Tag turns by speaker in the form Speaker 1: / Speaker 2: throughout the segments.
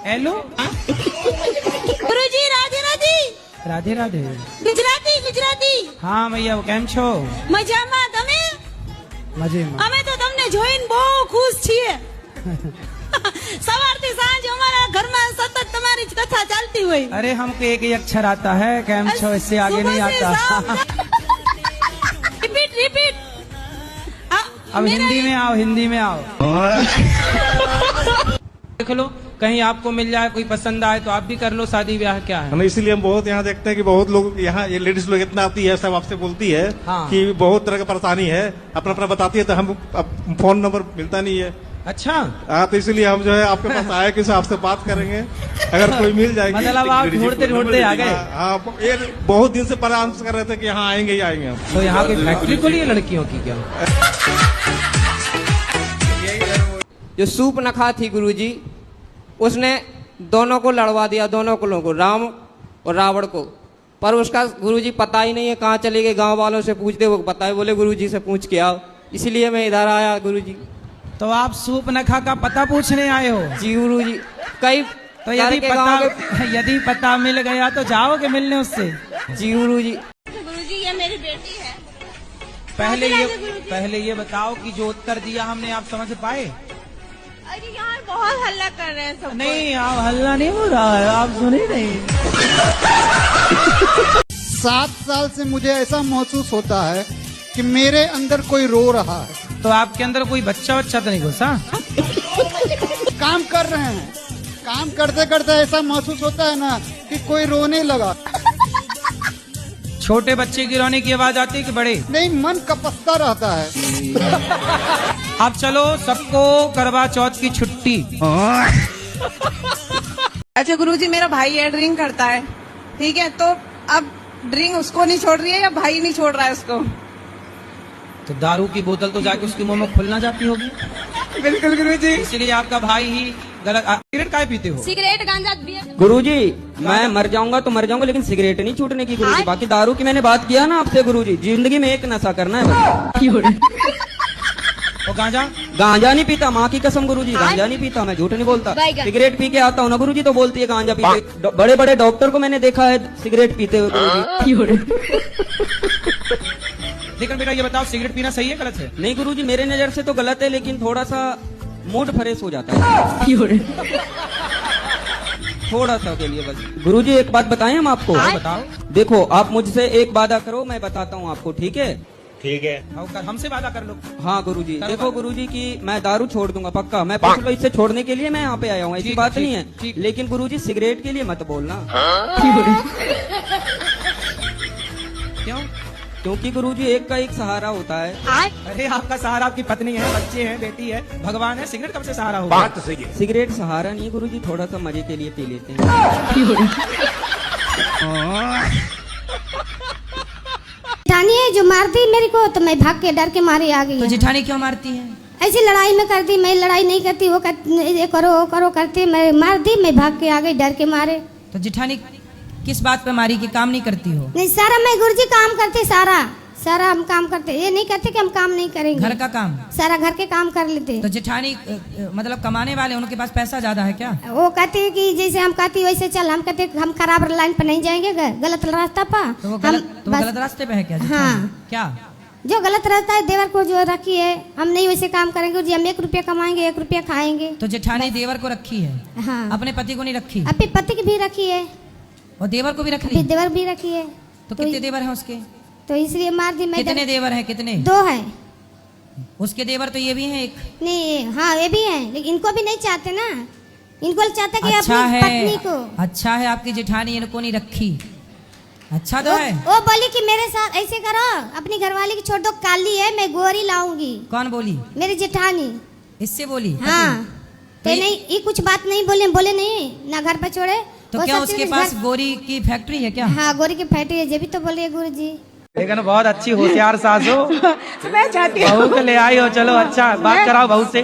Speaker 1: Hello
Speaker 2: गुरुजी राधे राधे
Speaker 1: राधे राधे
Speaker 2: गुजराती गुजराती
Speaker 1: हाँ भैया કેમ છો
Speaker 2: મજામાં તમે
Speaker 1: મજામાં
Speaker 2: અમે તો તમને જોઈને બહુ ખુશ છીએ સવારથી સાંજ અમારા ઘરમાં સતત તમારી જ કથા ચાલતી હોય
Speaker 1: अरे हमको एक ही अक्षर आता है કેમ છો इससे आगे नहीं आता
Speaker 2: रिपीट रिपीट
Speaker 1: अब हिंदी में आओ देख लो कहीं आपको मिल जाए कोई पसंद आए तो आप भी कर लो शादी ब्याह क्या है
Speaker 3: ना, इसीलिए हम बहुत यहाँ देखते हैं कि बहुत लोग यहाँ ये लेडीज लोग इतना आती है सब आपसे बोलती है
Speaker 1: हाँ।
Speaker 3: कि बहुत तरह की परेशानी है अपना अपना बताती है तो हम अब फोन नंबर मिलता नहीं है।
Speaker 1: अच्छा
Speaker 3: हाँ तो इसीलिए हम जो है आपके पास आए कि आपसे बात करेंगे अगर कोई मिल जाएगी
Speaker 1: मतलब आप ढूंढते ढूंढते आ गए।
Speaker 3: हाँ ये बहुत दिन से परेशान कर रहे थे कि यहाँ आएंगे ही आएंगे हम।
Speaker 1: तो यहाँ की फैक्ट्री खोली है लड़कियों की क्या
Speaker 4: जो सूप नखा थी गुरुजी उसने दोनों को लड़वा दिया, दोनों कुलों को, राम और रावण को। पर उसका गुरुजी पता ही नहीं है कहाँ चले गए। गांव वालों से पूछते वो बताए, बोले गुरुजी से पूछ के आओ, इसलिए मैं इधर आया गुरुजी।
Speaker 1: तो आप सूप नखा का पता पूछने आए हो?
Speaker 4: जी गुरुजी। कई
Speaker 1: तो यदि पता मिल गया तो जाओगे मिलने उससे?
Speaker 4: जी गुरुजी।
Speaker 2: गुरुजी ये मेरी बेटी है।
Speaker 1: पहले ये बताओ कि जो उत्तर दिया हमने आप समझ पाए?
Speaker 2: अरे यार बहुत हल्ला कर रहे हैं सब।
Speaker 1: नहीं आप हल्ला नहीं हो रहा है, आप सुने नहीं।
Speaker 5: 7 साल से मुझे ऐसा महसूस होता है कि मेरे अंदर कोई रो रहा है।
Speaker 1: तो आपके अंदर कोई बच्चा तो नहीं घुसा?
Speaker 5: काम कर रहे हैं, काम करते करते ऐसा महसूस होता है ना कि कोई रोने लगा।
Speaker 1: छोटे बच्चे की रोने की आवाज आती है कि बड़े?
Speaker 5: नहीं, मन कपसता रहता है।
Speaker 1: अब चलो सबको करवा चौथ की छुट्टी।
Speaker 2: अच्छा गुरुजी मेरा भाई है, ड्रिंक करता है, ठीक है, तो अब ड्रिंक उसको नहीं छोड़ रही है या भाई नहीं छोड़ रहा है उसको?
Speaker 1: तो दारू की बोतल तो जाके उसके मुंह में खुलना जाती होगी।
Speaker 2: बिल्कुल गुरुजी।
Speaker 1: इसीलिए आपका भाई ही गलत। सिगरेट काय पीते हो?
Speaker 2: सिगरेट गांजा
Speaker 4: गुरुजी मैं मर जाऊंगा तो मर जाऊंगा, लेकिन सिगरेट नहीं छूटने की गुरुजी। बाकी दारू की मैंने बात किया ना आपसे गुरुजी, जिंदगी में एक नशा करना है बस।
Speaker 1: और गांजा?
Speaker 4: गांजा नहीं पीता, माँ की कसम गुरुजी, गांजा नहीं पीता, मैं झूठ नहीं बोलता। सिगरेट पी के आता हूँ ना गुरुजी, तो बोलती है गांजा पीते। बड़े बड़े डॉक्टर को मैंने देखा है सिगरेट पीते हुए गुरुजी।
Speaker 1: लेकिन बेटा ये बताओ सिगरेट पीना सही है गलत है?
Speaker 4: नहीं गुरुजी मेरे नजर से तो गलत है, लेकिन थोड़ा सा मूड फ्रेश हो जाता है थोड़ा सा के लिए बस। गुरुजी एक बात बताएं हम आपको?
Speaker 1: बताओ।
Speaker 4: देखो आप मुझसे एक वादा करो, मैं बताता हूँ आपको, ठीक है?
Speaker 3: ठीक है।
Speaker 1: हमसे वादा कर लो।
Speaker 4: हाँ गुरुजी। देखो गुरुजी की मैं दारू छोड़ दूंगा पक्का, मैं पूछ लो इससे छोड़ने के लिए मैं यहाँ पे आया हूँ, ऐसी बात नहीं है। लेकिन गुरुजी सिगरेट के लिए मत बोलना।
Speaker 1: क्यों?
Speaker 4: क्योंकि गुरुजी एक का एक सहारा होता है।
Speaker 1: अरे आपका सहारा आपकी पत्नी है, बच्चे हैं, बेटी है, भगवान है, सिगरेट कब से सहारा होगा?
Speaker 3: बात तो सही है।
Speaker 4: सिगरेट सहारा नहीं गुरुजी, थोड़ा सा मजे के लिए पी लेते हैं।
Speaker 6: जेठानी है जो मारती मेरे को, तो मैं भाग के डर के मारे आ गई।
Speaker 1: तो जेठानी क्यों मारती है?
Speaker 6: ऐसी लड़ाई में करती, मैं लड़ाई नहीं करती, वो ये करो वो करो करती, मैं मार दी, मैं भाग के आ गई डर के मारे।
Speaker 1: तो जेठानी किस बात पे मारी कि काम नहीं करती हो?
Speaker 6: नहीं सारा मैं गुरुजी काम करते, सारा हम काम करते, ये नहीं कहते कि हम काम नहीं करेंगे।
Speaker 1: घर का काम?
Speaker 6: सारा घर के काम कर लेते।
Speaker 1: तो जेठानी मतलब कमाने वाले उनके पास पैसा ज्यादा है क्या?
Speaker 6: वो कहते हैं कि जैसे हम कहती वैसे चल, हम कहते हम खराब लाइन पे नहीं जाएंगे, गलत रास्ता पा।
Speaker 1: तो वो गलत रास्ते पे है क्या?
Speaker 6: हाँ।
Speaker 1: क्या
Speaker 6: जो गलत रास्ता है देवर को जो रखी है, हम नहीं वैसे काम करेंगे जी, हम 1 रुपया कमाएंगे 1 रुपया खाएंगे।
Speaker 1: तो जेठानी देवर को रखी है?
Speaker 6: हाँ।
Speaker 1: अपने पति को नहीं रखी?
Speaker 6: अपने पति की भी रखी है
Speaker 1: और देवर को भी रख ली?
Speaker 6: देवर भी रखी है।
Speaker 1: तो कितने देवर हैं उसके?
Speaker 6: तो इसलिए मार दी।
Speaker 1: कितने देवर हैं? कितने?
Speaker 6: 2 है।
Speaker 1: उसके देवर तो ये भी हैं एक?
Speaker 6: नहीं हाँ ये भी है, लेकिन इनको भी नहीं चाहते ना, इनको चाहते कि
Speaker 1: अच्छा
Speaker 6: अपनी पत्नी को।
Speaker 1: अच्छा है आपकी जेठानी इनको नहीं रखी, अच्छा तो है।
Speaker 6: वो बोली कि मेरे साथ ऐसे करो, अपनी घरवाली की छोड़ दो, काली है मैं गोरी लाऊंगी।
Speaker 1: कौन बोली?
Speaker 6: मेरी जेठानी।
Speaker 1: इससे बोली?
Speaker 6: हाँ। तो नहीं ये कुछ बात नहीं बोले नहीं ना घर पे छोड़े।
Speaker 1: तो क्या उसके पास गोरी की फैक्ट्री है क्या?
Speaker 6: हाँ गोरी की फैक्ट्री है, जब भी तो बोलिए गुरुजी।
Speaker 1: लेकिन बहुत अच्छी होशियार सास हो।
Speaker 2: मैं चाहती हूँ
Speaker 1: बहू को ले आई हो, चलो अच्छा बात कराओ बहू से।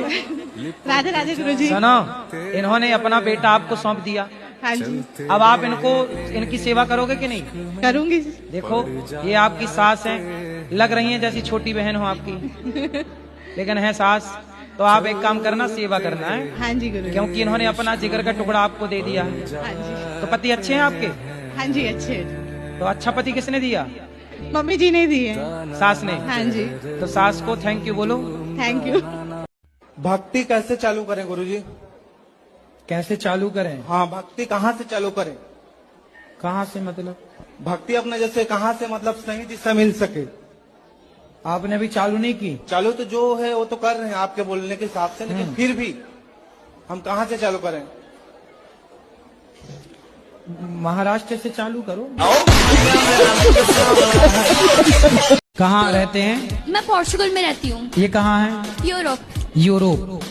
Speaker 2: राधे राधे गुरुजी।
Speaker 1: सुनो इन्होंने अपना बेटा आपको सौंप दिया,
Speaker 2: हाँ जी।
Speaker 1: अब आप इनकी सेवा करोगे कि नहीं?
Speaker 2: करूंगी।
Speaker 1: देखो ये आपकी सास है, लग रही है जैसी छोटी बहन हो आपकी, लेकिन है सास। तो आप एक काम करना, सेवा करना है,
Speaker 2: हाँ जी गुरु जी।
Speaker 1: क्योंकि इन्होंने अपना जिगर का टुकड़ा आपको दे दिया है।
Speaker 2: हाँ जी,
Speaker 1: तो पति अच्छे हैं आपके?
Speaker 2: हाँ जी अच्छे।
Speaker 1: तो अच्छा पति किसने दिया?
Speaker 2: मम्मी जी ने दिए।
Speaker 1: सास ने?
Speaker 2: हाँ जी,
Speaker 1: तो सास को थैंक यू बोलो।
Speaker 2: Thank you.
Speaker 7: भक्ति कैसे चालू करें गुरुजी?
Speaker 1: कैसे चालू करें?
Speaker 7: हाँ, भक्ति कहाँ से चालू करें?
Speaker 1: कहाँ से मतलब?
Speaker 7: भक्ति अपने जैसे कहाँ से मतलब सही दिशा मिल सके?
Speaker 1: आपने अभी चालू नहीं की?
Speaker 7: चालू तो जो है वो तो कर रहे हैं आपके बोलने के हिसाब से, लेकिन फिर भी हम कहाँ से चालू करें?
Speaker 1: महाराष्ट्र से चालू करो। कहाँ रहते हैं?
Speaker 8: मैं पोर्चुगल में रहती हूँ,
Speaker 1: ये कहाँ है?
Speaker 8: यूरोप।
Speaker 1: यूरोप।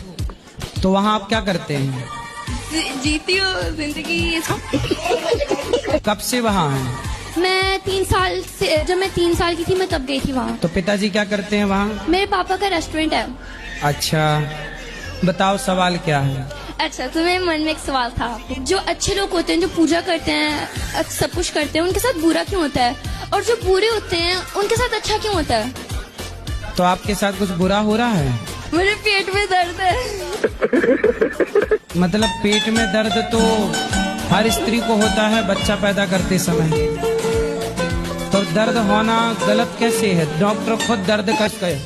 Speaker 1: तो वहाँ आप क्या करते हैं?
Speaker 8: जीती हूँ जिंदगी।
Speaker 1: कब से वहाँ हैं?
Speaker 8: मैं 3 साल से, जब मैं 3 साल की थी मैं तब गई थी वहाँ।
Speaker 1: तो पिताजी क्या करते हैं वहाँ?
Speaker 8: मेरे पापा का रेस्टोरेंट है।
Speaker 1: अच्छा, बताओ सवाल क्या है?
Speaker 8: अच्छा, तो मेरे मन में एक सवाल था, जो अच्छे लोग होते हैं, जो पूजा करते हैं, सब कुछ करते हैं, उनके साथ बुरा क्यों होता है? और जो बुरे होते हैं उनके साथ अच्छा क्यों होता है?
Speaker 1: तो आपके साथ कुछ बुरा हो रहा है?
Speaker 8: मेरे पेट में दर्द है।
Speaker 1: मतलब पेट में दर्द तो हर स्त्री को होता है बच्चा पैदा करते समय। तो दर्द होना गलत कैसे है? डॉक्टर खुद दर्द कस गए।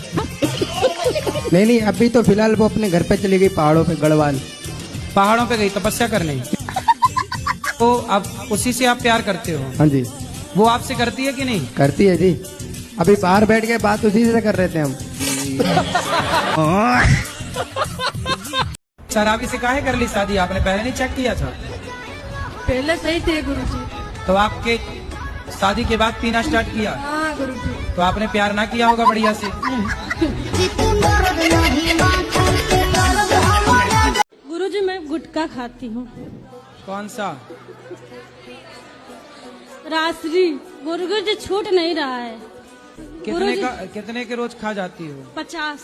Speaker 9: नहीं, अभी तो फिलहाल वो अपने घर पे चली गई, पहाड़ों पे, गढ़वाल।
Speaker 1: पहाड़ों पे गई तपस्या करने। तो अब उसी से आप प्यार करते हो?
Speaker 9: हाँ जी,
Speaker 1: वो आपसे करती है कि नहीं?
Speaker 9: करती है जी। अभी बाहर बैठ के बात उसी से कर रहे थे हम।
Speaker 1: शराबी से काहे कर ली शादी आपने? पहले नहीं चेक किया था?
Speaker 2: पहले सही थे गुरु जी।
Speaker 1: तो आपके शादी के बाद पीना स्टार्ट किया?
Speaker 2: हाँ गुरु जी।
Speaker 1: तो आपने प्यार ना किया होगा बढ़िया से।
Speaker 10: गुरुजी मैं गुटखा खाती हूँ।
Speaker 1: कौन सा?
Speaker 10: रासरी। गुरुजी छूट नहीं रहा है।
Speaker 1: कितने के रोज खा जाती हो?
Speaker 10: 50।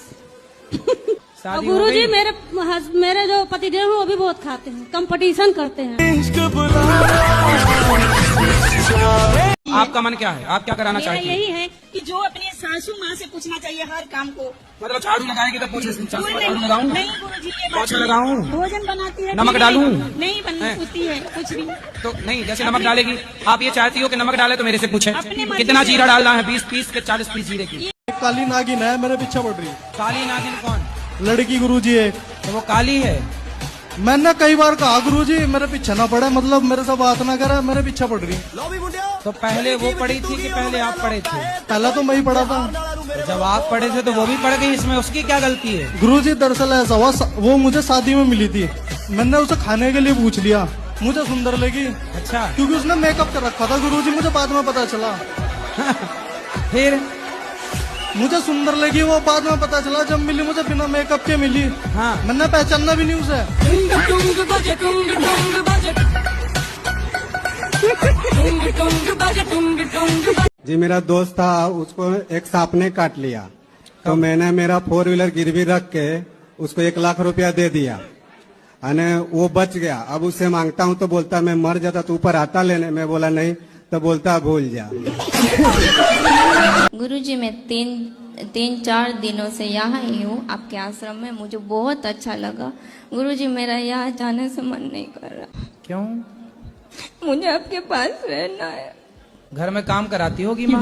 Speaker 1: शादी हो
Speaker 10: गुरुजी
Speaker 1: गई?
Speaker 10: मेरे जो पतिदेव हैं वो भी बहुत खाते हैं, कंपटीशन करते हैं।
Speaker 1: आपका मन क्या है? आप क्या कराना
Speaker 11: मेरा
Speaker 1: चाहती हैं?
Speaker 11: यही है कि जो अपने सासू माँ से पूछना चाहिए हर काम को।
Speaker 1: मतलब झाड़ू लगाएंगे तो पूछे
Speaker 11: नहीं
Speaker 1: लगाऊं?
Speaker 11: गुरुजी, ये बात
Speaker 1: पोछा लगाऊं?
Speaker 11: भोजन बनाती है,
Speaker 1: नमक डालूं?
Speaker 11: नहीं पूछती है कुछ भी।
Speaker 1: तो नहीं, जैसे नमक डालेगी, आप ये चाहती हो कि नमक डाले तो मेरे से पूछे
Speaker 11: अपने मर्जी
Speaker 1: कितना
Speaker 11: से।
Speaker 1: जीरा डालना है? 20 पीस के 40 पीस जीरे की।
Speaker 7: काली नागिन है मेरे पीछे पड़ रही।
Speaker 1: काली नागिन कौन?
Speaker 7: लड़की गुरुजी है।
Speaker 1: तो वो काली है?
Speaker 7: मैंने कई बार कहा गुरुजी मेरे पीछे ना पड़े, मतलब मेरे से बात ना करे, मेरे पीछे पड़ रही।
Speaker 1: तो पहले वो पड़ी थी कि पहले आप पड़े थे?
Speaker 7: पहला तो मैं ही पड़ा था।
Speaker 1: तो जब आप पड़े थे तो वो भी पड़ गई, इसमें उसकी क्या गलती है?
Speaker 7: गुरुजी दरअसल ऐसा हुआ, वो मुझे शादी में मिली थी। मैंने उसे खाने के लिए पूछ लिया, मुझे सुंदर लगी।
Speaker 1: अच्छा।
Speaker 7: क्योंकि उसने मेकअप कर रखा था गुरुजी, मुझे बाद में पता चला।
Speaker 1: फिर
Speaker 7: मुझे सुंदर लगी वो, बाद में पता चला जब मिली मुझे बिना मेकअप के मिली।
Speaker 1: हाँ।
Speaker 7: मैंने पहचानना भी नहीं उसे।
Speaker 9: जी मेरा दोस्त था, उसको एक सांप ने काट लिया, तो मैंने मेरा 4 व्हीलर गिरवी रख के उसको 1 लाख रुपया दे दिया, अने वो बच गया। अब उससे मांगता हूँ तो बोलता मैं मर जाता तो ऊपर आता लेने। मैं बोला नहीं, तो बोलता भूल जा।
Speaker 8: गुरुजी मैं 3-4 दिनों से यहाँ ही हूँ आपके आश्रम में, मुझे बहुत अच्छा लगा। गुरुजी मेरा यहाँ जाने से मन नहीं कर रहा।
Speaker 1: क्यों?
Speaker 8: मुझे आपके पास रहना है।
Speaker 1: घर में काम कराती होगी माँ?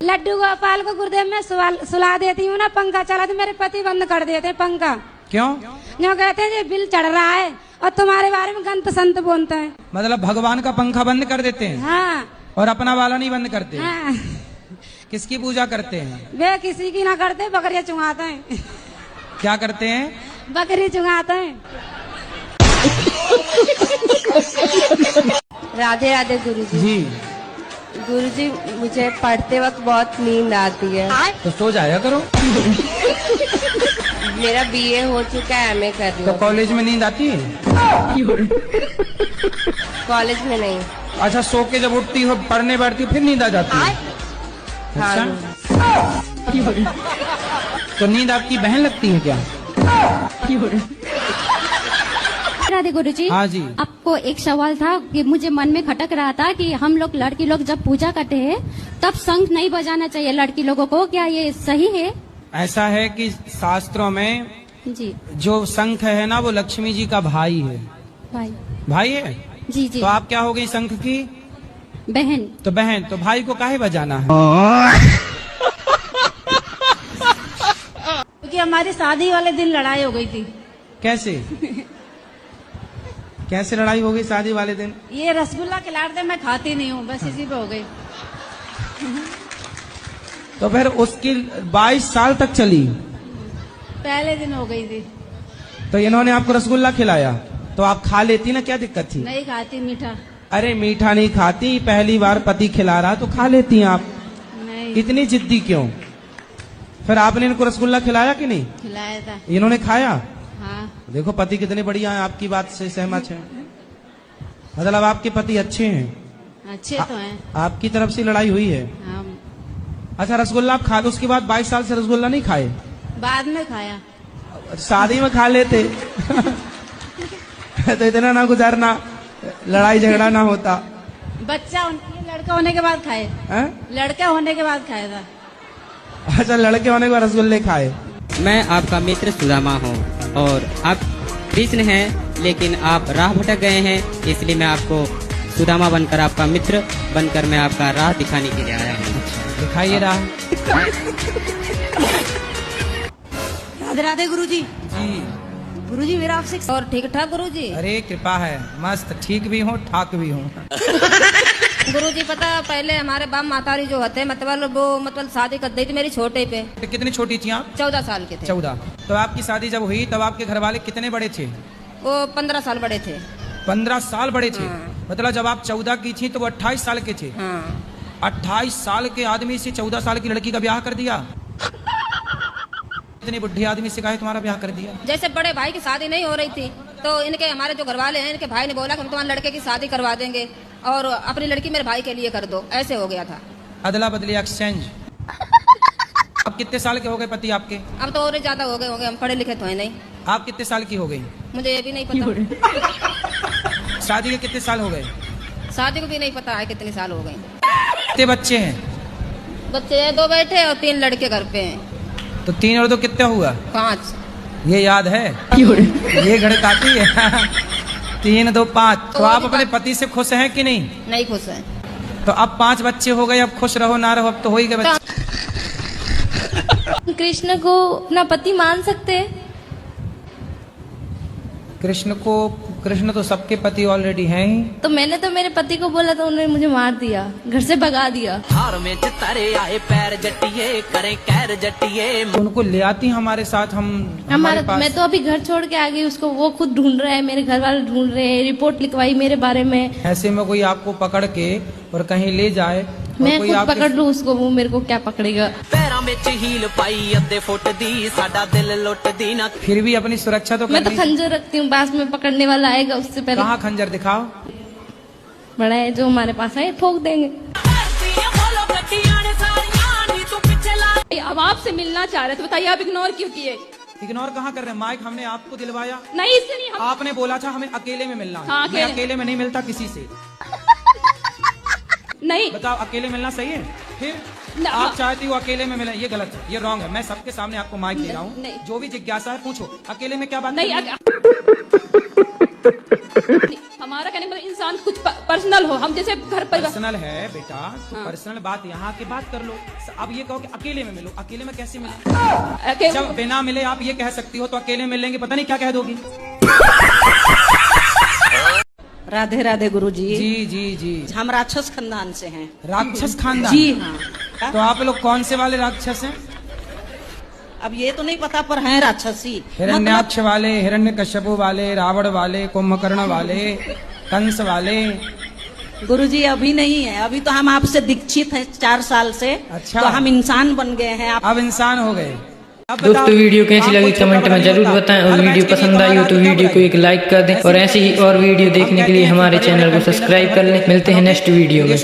Speaker 10: लड्डू गोपाल को गुरुदेव में सुला देती हूँ ना, पंखा चला तो मेरे पति बंद कर देते पंखा।
Speaker 1: क्यों?
Speaker 10: जो कहते हैं ये बिल चढ़ रहा है और तुम्हारे बारे में गंत संत बोलते हैं।
Speaker 1: मतलब भगवान का पंखा बंद कर देते हैं?
Speaker 10: हाँ।
Speaker 1: और अपना वाला नहीं बंद करते?
Speaker 10: हाँ।
Speaker 1: किसकी पूजा करते हैं?
Speaker 10: वे किसी की ना करते, बकरियां चुंगाते हैं।
Speaker 1: क्या करते हैं?
Speaker 10: बकरी चुंगाते हैं।
Speaker 12: राधे राधे गुरुजी।
Speaker 1: जी।
Speaker 12: गुरुजी मुझे पढ़ते वक्त बहुत नींद आती है।
Speaker 1: तो सो जाया करो।
Speaker 12: मेरा बीए हो चुका है, एमए कर रही
Speaker 1: तो
Speaker 12: हूँ।
Speaker 1: कॉलेज में नींद आती है?
Speaker 12: कॉलेज में नहीं।
Speaker 1: अच्छा, सो के जब उठती हो पढ़ने बैठती हो फिर नींद आ जाती है? अच्छा। तो नींद आपकी बहन लगती है क्या?
Speaker 10: मेरा राधे गुरुजी।
Speaker 1: हाँ जी।
Speaker 10: आपको एक सवाल था कि मुझे मन में खटक रहा था कि हम लोग लड़की लोग जब पूजा करते हैं तब शंख नहीं बजाना चाहिए लड़की लोगों को, क्या ये सही है?
Speaker 1: ऐसा है कि शास्त्रों में
Speaker 10: जी
Speaker 1: जो शंख है ना वो लक्ष्मी जी का भाई है। भाई है
Speaker 10: जी जी।
Speaker 1: तो आप क्या हो गई शंख की
Speaker 10: बहन।
Speaker 1: तो बहन, तो भाई को काहे बजाना है?
Speaker 13: क्योंकि हमारी शादी वाले दिन लड़ाई हो गई थी।
Speaker 1: कैसे कैसे लड़ाई हो गई शादी वाले दिन?
Speaker 13: ये रसगुल्ला खिलाते मैं खाती नहीं हूँ, बस इसी पे हो गई।
Speaker 1: तो फिर उसकी 22 साल तक चली।
Speaker 13: पहले दिन हो गई थी।
Speaker 1: तो इन्होंने आपको रसगुल्ला खिलाया तो आप खा लेती ना, क्या दिक्कत थी?
Speaker 13: नहीं खाती मीठा।
Speaker 1: अरे मीठा नहीं खाती, पहली बार पति खिला रहा तो खा लेती आप।
Speaker 13: नहीं।
Speaker 1: इतनी जिद्दी क्यों? फिर आपने इनको रसगुल्ला खिलाया कि नहीं?
Speaker 13: खिलाया था।
Speaker 1: इन्होंने खाया?
Speaker 13: हाँ।
Speaker 1: देखो पति कितने बढ़िया हैं, आपकी बात से सहमत हैं। मतलब आपके पति अच्छे हैं।
Speaker 13: अच्छे तो हैं।
Speaker 1: आपकी तरफ से लड़ाई हुई है।
Speaker 13: हाँ।
Speaker 1: अच्छा रसगुल्ला आप खा, उसके बाद 22 साल से रसगुल्ला नहीं खाए?
Speaker 13: बाद में खाया।
Speaker 1: शादी में खा लेते तो इतना ना गुजारना, लड़ाई झगड़ा ना होता।
Speaker 13: बच्चा लड़का होने के बाद खाए। लड़का होने के बाद खाया था।
Speaker 1: अच्छा लड़के होने के बाद रसगुल्ले खाए।
Speaker 4: मैं आपका मित्र सुदामा हूँ और आप कृष्ण हैं, लेकिन आप राह भटक गए हैं, इसलिए मैं आपको सुदामा बनकर, आपका मित्र बनकर मैं आपका राह दिखाने के लिए आया हूँ।
Speaker 1: दिखाइए राह।
Speaker 11: राधे राधे गुरुजी।
Speaker 1: जी
Speaker 11: गुरुजी मेरा आपसे और ठीक ठाक गुरुजी।
Speaker 1: अरे कृपा है, मस्त ठीक भी हूँ ठाक भी हूँ।
Speaker 11: गुरुजी पता पहले हमारे बाप मातारी जो होते मतलब वो मतलब शादी कर दी थी मेरी छोटे पे।
Speaker 1: कितनी छोटी थी आप?
Speaker 11: 14 साल के थे।
Speaker 1: 14। तो आपकी शादी जब हुई तब आपके घर वाले कितने बड़े थे?
Speaker 11: वो 15 साल बड़े थे।
Speaker 1: 15 साल बड़े थे। मतलब जब आप 14 की थी तो वो 28 साल के थे। 28 साल के आदमी से 14 साल की लड़की का ब्याह कर दिया। इतने बुढ़े आदमी से कहा तुम्हारा ब्याह कर दिया?
Speaker 11: जैसे बड़े भाई की शादी नहीं हो रही थी तो इनके हमारे जो घर वाले हैं, इनके भाई ने बोला कि हम तुम्हारे लड़के की शादी करवा देंगे और अपनी लड़की मेरे भाई के लिए कर दो। ऐसे हो गया था।
Speaker 1: अदला बदली एक्सचेंज। अब कितने साल के हो गए पति आपके?
Speaker 11: अब तो और ज्यादा हो गए होंगे, हम पढ़े लिखे तो है नहीं।
Speaker 1: आप कितने साल की हो गई?
Speaker 11: मुझे ये भी नहीं पता।
Speaker 1: शादी के कितने साल हो गए?
Speaker 11: शादी को भी नहीं पता है कितने साल हो गए।
Speaker 1: कितने बच्चे हैं?
Speaker 11: बच्चे 2 बेटे और 3 लड़के घर पे हैं।
Speaker 1: तो 3 और 2 कितना हुआ?
Speaker 11: 5।
Speaker 1: ये याद है? ये गणित आती है? 3 2 5। तो आप अपने पति से खुश हैं कि नहीं?
Speaker 11: नहीं खुश हैं।
Speaker 1: तो अब 5 बच्चे हो गए, अब खुश रहो ना रहो, अब तो हो ही गए बच्चे।
Speaker 8: कृष्ण को अपना पति मान सकते हैं?
Speaker 1: कृष्ण तो सबके पति ऑलरेडी हैं ही।
Speaker 8: तो मैंने तो मेरे पति को बोला तो उन्होंने मुझे मार दिया, घर से भगा दिया।
Speaker 14: हार में चितारे आए पैर जटिए करें कैर जटिए।
Speaker 1: उनको ले आती हमारे साथ, हमारे पास।
Speaker 8: मैं तो अभी घर छोड़ के आ गई उसको, वो खुद ढूंढ रहा है, मेरे घर वाले ढूंढ रहे हैं, रिपोर्ट लिखवाई मेरे बारे में।
Speaker 1: ऐसे में कोई आपको पकड़ के और कहीं ले जाए,
Speaker 8: मैं खुद पकड़ लूं उसको, वो मेरे को क्या पकड़ेगा?
Speaker 14: पैरों में हील पाई अद्धे फुट दी साडा दिल लुट दी ना।
Speaker 1: फिर भी अपनी सुरक्षा तो
Speaker 8: मैं तो खंजर रखती हूँ, पास में पकड़ने वाला आएगा उससे पहले।
Speaker 1: कहाँ खंजर दिखाओ?
Speaker 8: बड़ा है जो हमारे पास है, ठोक देंगे। अब आपसे मिलना चाह रहे थे, बताइए आप इग्नोर क्यों किए?
Speaker 1: इग्नोर कहाँ कर रहे हैं? माइक हमने आपको दिलवाया
Speaker 8: नहीं, इससे नहीं।
Speaker 1: आपने बोला था हमें अकेले में मिलना।
Speaker 8: हाँ,
Speaker 1: मैं अकेले में नहीं मिलता किसी से।
Speaker 8: नहीं
Speaker 1: बताओ अकेले मिलना सही है? फिर आप चाहती हो अकेले में मिले, ये गलत है, ये रॉन्ग है। मैं सबके सामने आपको माइक दे रहा हूँ, जो भी जिज्ञासा है पूछो। अकेले में क्या बात?
Speaker 8: नहीं, हमारा कहने मतलब इंसान कुछ पर्सनल हो, हम जैसे घर पर
Speaker 1: पर्सनल है बेटा, तो पर्सनल बात यहाँ की बात कर लो। अब ये कहो कि अकेले में मिलो, अकेले में कैसे मिलो? जब बिना मिले आप ये कह सकती हो तो अकेले मिलेंगे पता नहीं क्या कह दोगी।
Speaker 11: राधे राधे गुरुजी।
Speaker 1: जी जी जी।
Speaker 11: हम राक्षस खानदान से हैं।
Speaker 1: राक्षस खानदान?
Speaker 11: जी हाँ।
Speaker 1: तो आप लोग कौन से वाले राक्षस हैं?
Speaker 11: अब ये तो नहीं पता पर हैं राक्षसी।
Speaker 1: हिरण्याक्ष वाले, हिरण्यकश्यपु वाले, रावण वाले, कुंभकर्ण वाले, कंस वाले?
Speaker 11: गुरुजी अभी नहीं है, अभी तो हम आपसे दीक्षित हैं 4 साल से।
Speaker 1: अच्छा।
Speaker 11: तो हम इंसान बन गए हैं।
Speaker 1: अब इंसान हो गए।
Speaker 15: दोस्तों वीडियो कैसी लगी कमेंट में जरूर बताएं, और वीडियो पसंद आई हो तो वीडियो को एक लाइक कर दें, और ऐसी ही और वीडियो देखने के लिए हमारे चैनल को सब्सक्राइब कर लें। मिलते हैं नेक्स्ट वीडियो में।